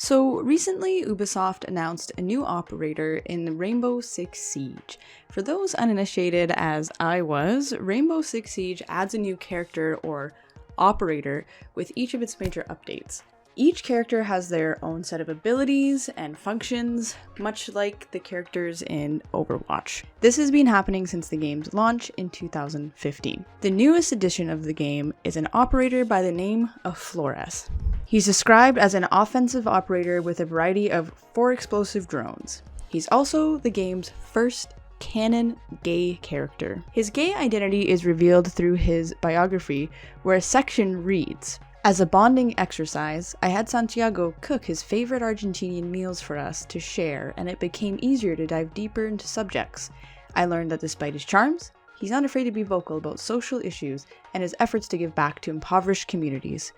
So recently, Ubisoft announced a new operator in Rainbow Six Siege. For those uninitiated as I was, Rainbow Six Siege adds a new character or operator with each of its major updates. Each character has their own set of abilities and functions, much like the characters in Overwatch. This has been happening since the game's launch in 2015. The newest edition of the game is an operator by the name of Flores. He's described as an offensive operator with a variety of 4 explosive drones. He's also the game's first canon gay character. His gay identity is revealed through his biography, where a section reads, "As a bonding exercise, I had Santiago cook his favorite Argentinian meals for us to share, and it became easier to dive deeper into subjects. I learned that despite his charms, he's not afraid to be vocal about social issues and his efforts to give back to impoverished communities.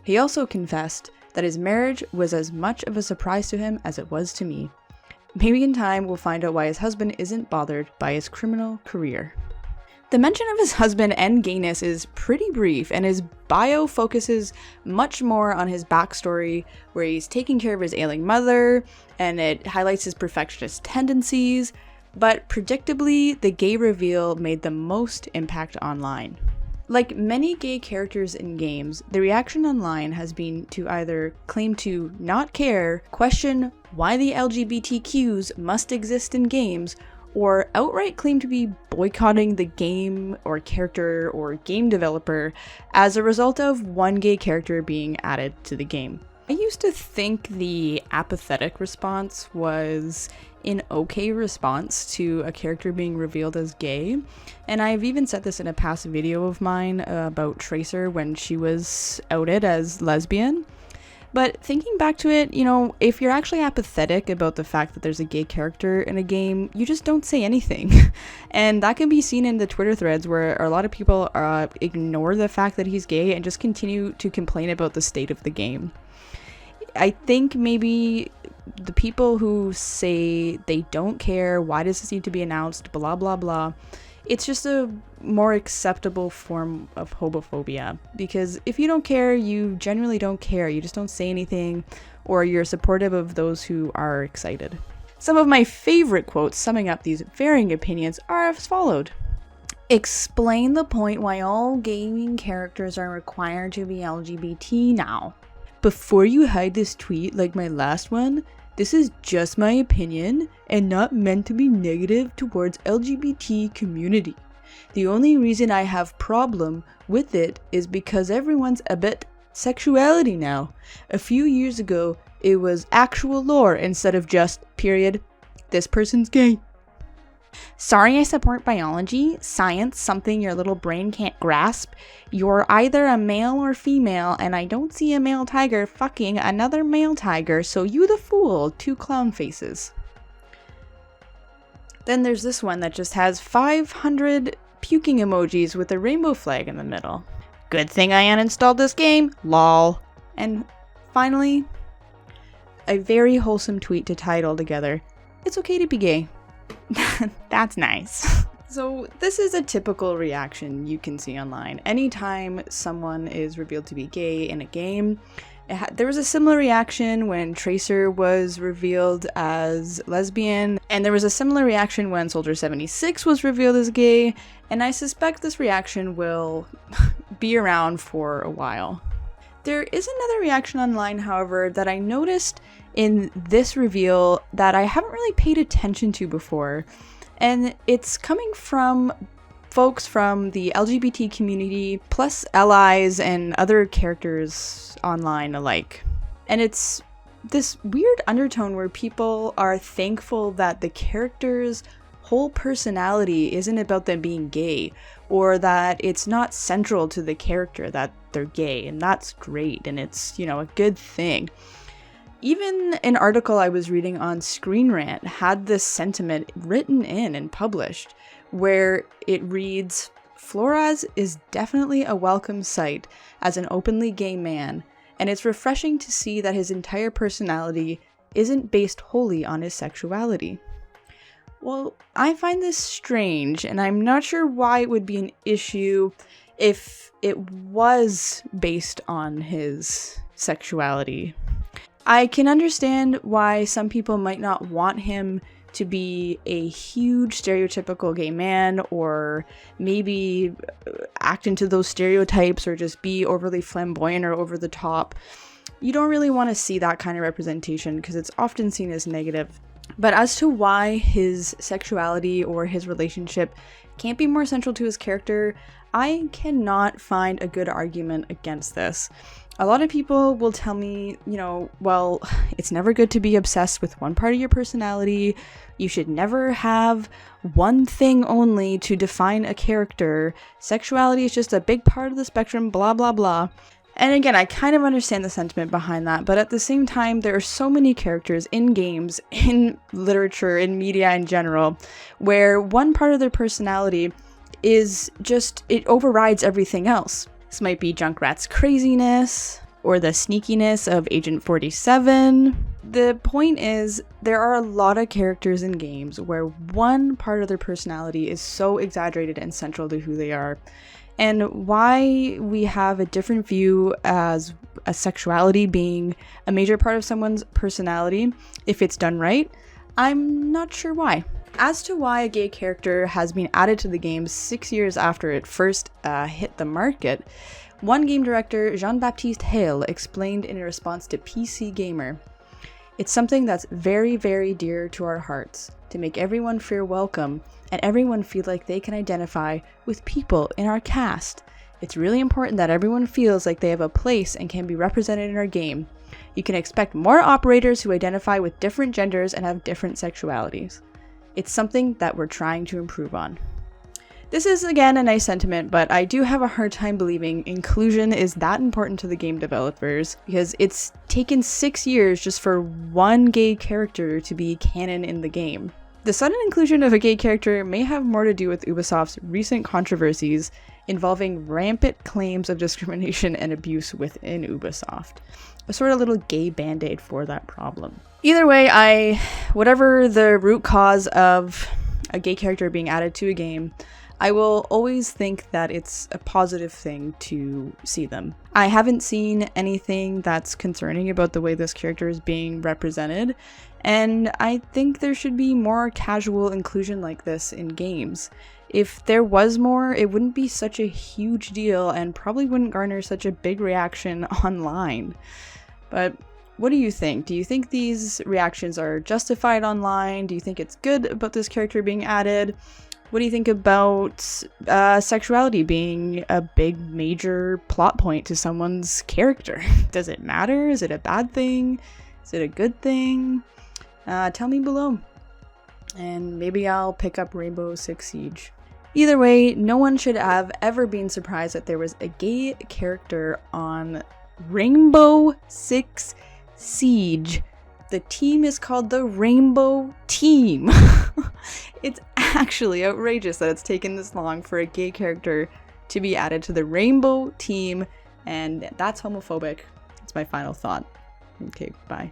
He also confessed that his marriage was as much of a surprise to him as it was to me. Maybe in time we'll find out why his husband isn't bothered by his criminal career." The mention of his husband and gayness is pretty brief, and his bio focuses much more on his backstory, where he's taking care of his ailing mother, and it highlights his perfectionist tendencies, but predictably, the gay reveal made the most impact online. Like many gay characters in games, the reaction online has been to either claim to not care, question why the LGBTQs must exist in games, or outright claim to be boycotting the game or character or game developer as a result of one gay character being added to the game. I used to think the apathetic response was an okay response to a character being revealed as gay, and I've even said this in a past video of mine about Tracer when she was outed as lesbian. But thinking back to it, if you're actually apathetic about the fact that there's a gay character in a game, you just don't say anything. And that can be seen in the Twitter threads where a lot of people ignore the fact that he's gay and just continue to complain about the state of the game. I think maybe the people who say they don't care, why does this need to be announced, blah blah blah, it's just a more acceptable form of homophobia, because if you don't care, you genuinely don't care, you just don't say anything, or you're supportive of those who are excited. Some of my favorite quotes summing up these varying opinions are as followed. "Explain the point why all gaming characters are required to be LGBT now. Before you hide this tweet like my last one, this is just my opinion and not meant to be negative towards LGBT community. The only reason I have problem with it is because everyone's a bit sexuality now. A few years ago, it was actual lore instead of just, period, this person's gay. Sorry, I support biology, science, something your little brain can't grasp. You're either a male or female, and I don't see a male tiger fucking another male tiger, so you the fool, 2 clown faces." Then there's this one that just has 500 puking emojis with a rainbow flag in the middle. "Good thing I uninstalled this game, lol." And finally, a very wholesome tweet to tie it all together. "It's okay to be gay." That's nice. So this is a typical reaction you can see online. Anytime someone is revealed to be gay in a game, there was a similar reaction when Tracer was revealed as lesbian, and there was a similar reaction when Soldier 76 was revealed as gay, and I suspect this reaction will be around for a while. There is another reaction online, however, that I noticed in this reveal that I haven't really paid attention to before, and it's coming from folks from the LGBT community, plus allies and other characters online alike. And it's this weird undertone where people are thankful that the character's whole personality isn't about them being gay, or that it's not central to the character that they're gay, and that's great, and it's, a good thing. Even an article I was reading on Screen Rant had this sentiment written in and published, where it reads, "Flores is definitely a welcome sight as an openly gay man, and it's refreshing to see that his entire personality isn't based wholly on his sexuality." Well, I find this strange, and I'm not sure why it would be an issue if it was based on his sexuality. I can understand why some people might not want him to be a huge stereotypical gay man, or maybe act into those stereotypes, or just be overly flamboyant or over the top. You don't really want to see that kind of representation because it's often seen as negative. But as to why his sexuality or his relationship can't be more central to his character, I cannot find a good argument against this. A lot of people will tell me, well, it's never good to be obsessed with one part of your personality. You should never have one thing only to define a character. Sexuality is just a big part of the spectrum, blah, blah, blah. And again, I kind of understand the sentiment behind that, but at the same time, there are so many characters in games, in literature, in media in general, where one part of their personality is just, it overrides everything else. This might be Junkrat's craziness, or the sneakiness of Agent 47. The point is, there are a lot of characters in games where one part of their personality is so exaggerated and central to who they are. And why we have a different view as a sexuality being a major part of someone's personality, if it's done right, I'm not sure why. As to why a gay character has been added to the game 6 years after it first hit the market, one game director, Jean-Baptiste Hale, explained in a response to PC Gamer, "It's something that's very, very dear to our hearts, to make everyone feel welcome and everyone feel like they can identify with people in our cast. It's really important that everyone feels like they have a place and can be represented in our game. You can expect more operators who identify with different genders and have different sexualities. It's something that we're trying to improve on." This is, again, a nice sentiment, but I do have a hard time believing inclusion is that important to the game developers, because it's taken 6 years just for one gay character to be canon in the game. The sudden inclusion of a gay character may have more to do with Ubisoft's recent controversies involving rampant claims of discrimination and abuse within Ubisoft. A sort of little gay band-aid for that problem. Either way, whatever the root cause of a gay character being added to a game, I will always think that it's a positive thing to see them. I haven't seen anything that's concerning about the way this character is being represented, and I think there should be more casual inclusion like this in games. If there was more, it wouldn't be such a huge deal and probably wouldn't garner such a big reaction online. But what do you think? Do you think these reactions are justified online? Do you think it's good about this character being added? What do you think about sexuality being a big major plot point to someone's character? Does it matter? Is it a bad thing? Is it a good thing? Tell me below. And maybe I'll pick up Rainbow Six Siege. Either way, no one should have ever been surprised that there was a gay character on Rainbow Six Siege. The team is called the Rainbow Team. It's actually outrageous that it's taken this long for a gay character to be added to the Rainbow Team, and that's homophobic. It's my final thought. Okay, bye.